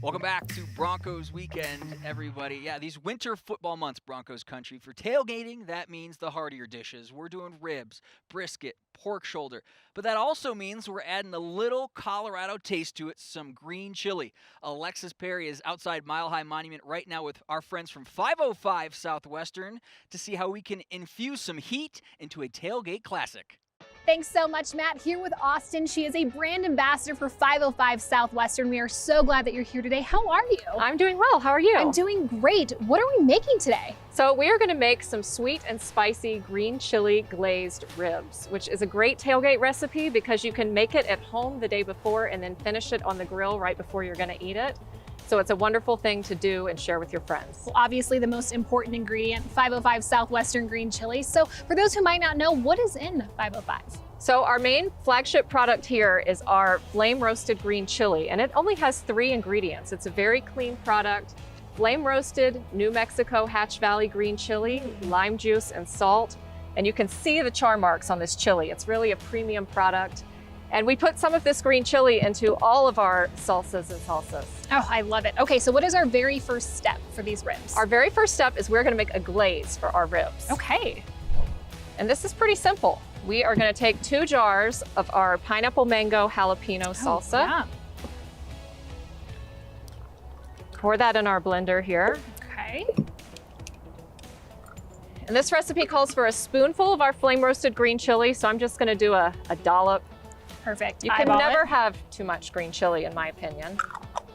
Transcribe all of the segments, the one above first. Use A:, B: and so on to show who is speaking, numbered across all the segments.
A: Welcome back to Broncos Weekend, everybody. Yeah, these winter football months, Broncos country. For tailgating, that means the heartier dishes. We're doing ribs, brisket, pork shoulder. But that also means we're adding a little Colorado taste to it, some green chili. Alexis Perry is outside Mile High Monument right now with our friends from 505 Southwestern to see how we can infuse some heat into a tailgate classic.
B: Thanks so much, Matt. Here with Austin. She is a brand ambassador for 505 Southwestern. We are so glad that you're here today. How are you?
C: I'm doing well. How are you?
B: I'm doing great. What are we making today?
C: So we are going to make some sweet and spicy green chili glazed ribs, which is a great tailgate recipe because you can make it at home the day before and then finish it on the grill right before you're going to eat it. So it's a wonderful thing to do and share with your friends.
B: Well, obviously the most important ingredient, 505 Southwestern green chili. So for those who might not know, what is in 505?
C: So our main flagship product here is our flame roasted green chili, and it only has 3 ingredients. It's a very clean product. Flame roasted New Mexico Hatch Valley green chili, lime juice and salt. And you can see the char marks on this chili. It's really a premium product. And we put some of this green chili into all of our salsas and salsas.
B: Oh, I love it. Okay, so what is our very first step for these ribs?
C: Our very first step is we're gonna make a glaze for our ribs.
B: Okay.
C: And this is pretty simple. We are gonna take 2 jars of our pineapple mango jalapeno salsa.
B: Yeah.
C: Pour that in our blender here.
B: Okay.
C: And this recipe calls for a spoonful of our flame roasted green chili, so I'm just gonna do a dollop.
B: Perfect.
C: You can never have too much green chili, in my opinion.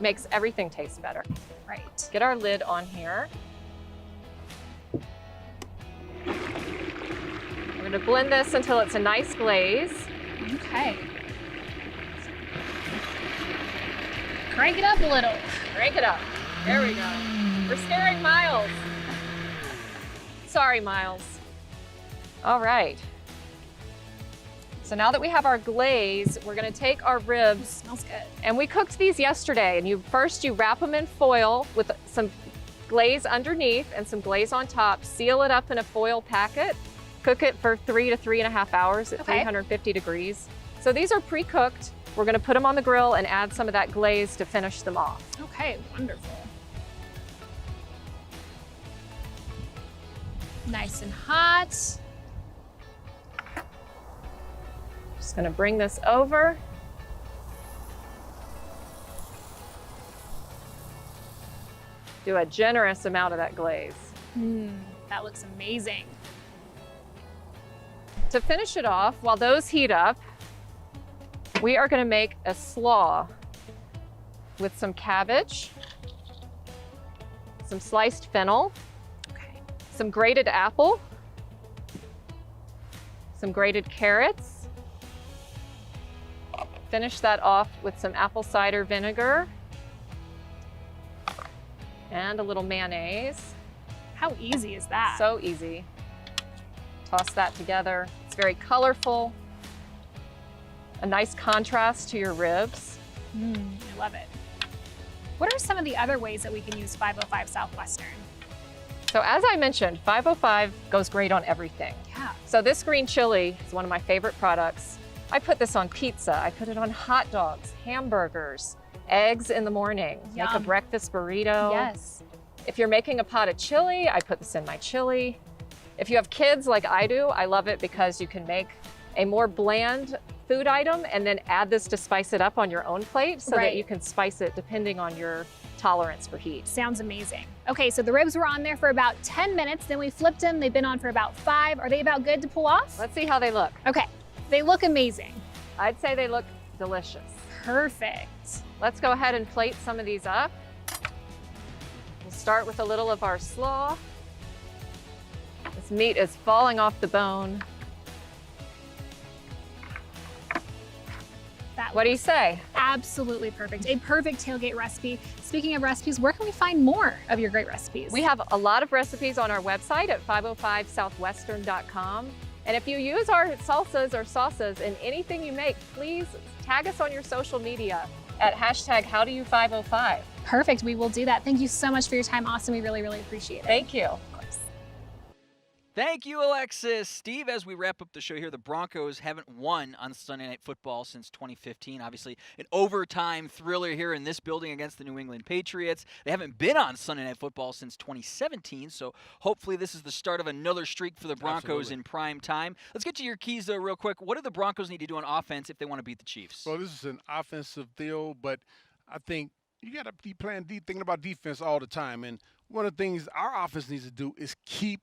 C: Makes everything taste better.
B: Right.
C: Get our lid on here. We're gonna blend this until it's a nice glaze.
B: Okay. Crank it up a little.
C: Crank it up. There we go. We're scaring Miles. Sorry, Miles. All right. So now that we have our glaze, we're gonna take our ribs.
B: Smells good.
C: And we cooked these yesterday, and you wrap them in foil with some glaze underneath and some glaze on top, seal it up in a foil packet, cook it for 3 to 3.5 hours at 350 degrees. So these are pre-cooked. We're gonna put them on the grill and add some of that glaze to finish them off.
B: Okay, wonderful. Nice and hot.
C: Just gonna bring this over. Do a generous amount of that glaze.
B: That looks amazing.
C: To finish it off, while those heat up, we are gonna make a slaw with some cabbage, some sliced fennel, some grated apple, some grated carrots. Finish that off with some apple cider vinegar and a little mayonnaise.
B: How easy is that?
C: So easy. Toss that together. It's very colorful. A nice contrast to your ribs.
B: I love it. What are some of the other ways that we can use 505 Southwestern?
C: So as I mentioned, 505 goes great on everything.
B: Yeah.
C: So this green chili is one of my favorite products. I put this on pizza. I put it on hot dogs, hamburgers, eggs in the morning.
B: Yum.
C: Make a breakfast burrito.
B: Yes.
C: If you're making a pot of chili, I put this in my chili. If you have kids like I do, I love it because you can make a more bland food item and then add this to spice it up on your own plate so that you can spice it depending on your tolerance for heat.
B: Sounds amazing. Okay, so the ribs were on there for about 10 minutes, then we flipped them. They've been on for about 5. Are they about good to pull off?
C: Let's see how they look.
B: Okay, they look amazing.
C: I'd say they look delicious.
B: Perfect.
C: Let's go ahead and plate some of these up. We'll start with a little of our slaw. This meat is falling off the bone. What do you say?
B: Absolutely perfect. A perfect tailgate recipe. Speaking of recipes, where can we find more of your great recipes?
C: We have a lot of recipes on our website at 505southwestern.com. And if you use our salsas or sauces in anything you make, please tag us on your social media at #HowDoYou505.
B: Perfect. We will do that. Thank you so much for your time, Austin. We really, really appreciate it.
C: Thank you.
A: Thank you, Alexis. Steve, as we wrap up the show here, the Broncos haven't won on Sunday Night Football since 2015. Obviously, an overtime thriller here in this building against the New England Patriots. They haven't been on Sunday Night Football since 2017, so hopefully this is the start of another streak for the Broncos in prime time. Let's get to your keys, though, real quick. What do the Broncos need to do on offense if they want to beat the Chiefs?
D: Well, this is an offensive deal, but I think you got to be thinking about defense all the time. And one of the things our offense needs to do is keep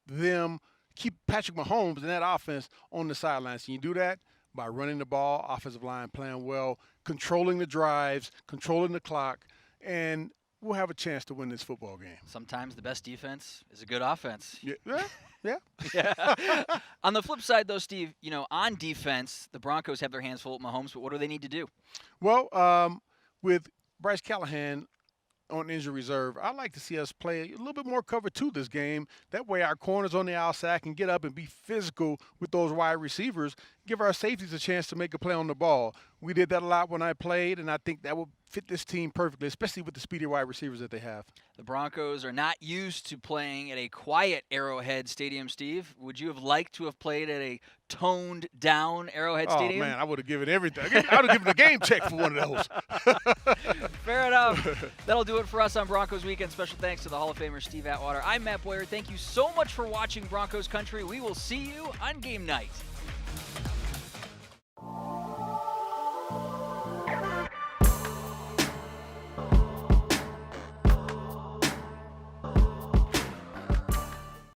D: Patrick Mahomes and that offense on the sidelines. Can you do that? By running the ball, offensive line playing well, controlling the drives, controlling the clock, and we'll have a chance to win this football game.
A: Sometimes the best defense is a good offense.
D: Yeah.
A: Yeah. On the flip side, though, Steve, on defense, the Broncos have their hands full with Mahomes, but what do they need to do?
D: Well, with Bryce Callahan on injury reserve, I'd like to see us play a little bit more cover 2 this game. That way our corners on the outside can get up and be physical with those wide receivers, give our safeties a chance to make a play on the ball. We did that a lot when I played, and I think that will fit this team perfectly, especially with the speedy wide receivers that they have.
A: The Broncos are not used to playing at a quiet Arrowhead Stadium, Steve. Would you have liked to have played at a toned-down Arrowhead Stadium?
D: Oh, man, I would have given everything. I would have given a game check for one of those.
A: Fair enough. That'll do it for us on Broncos Weekend. Special thanks to the Hall of Famer Steve Atwater. I'm Matt Boyer. Thank you so much for watching Broncos Country. We will see you on game night.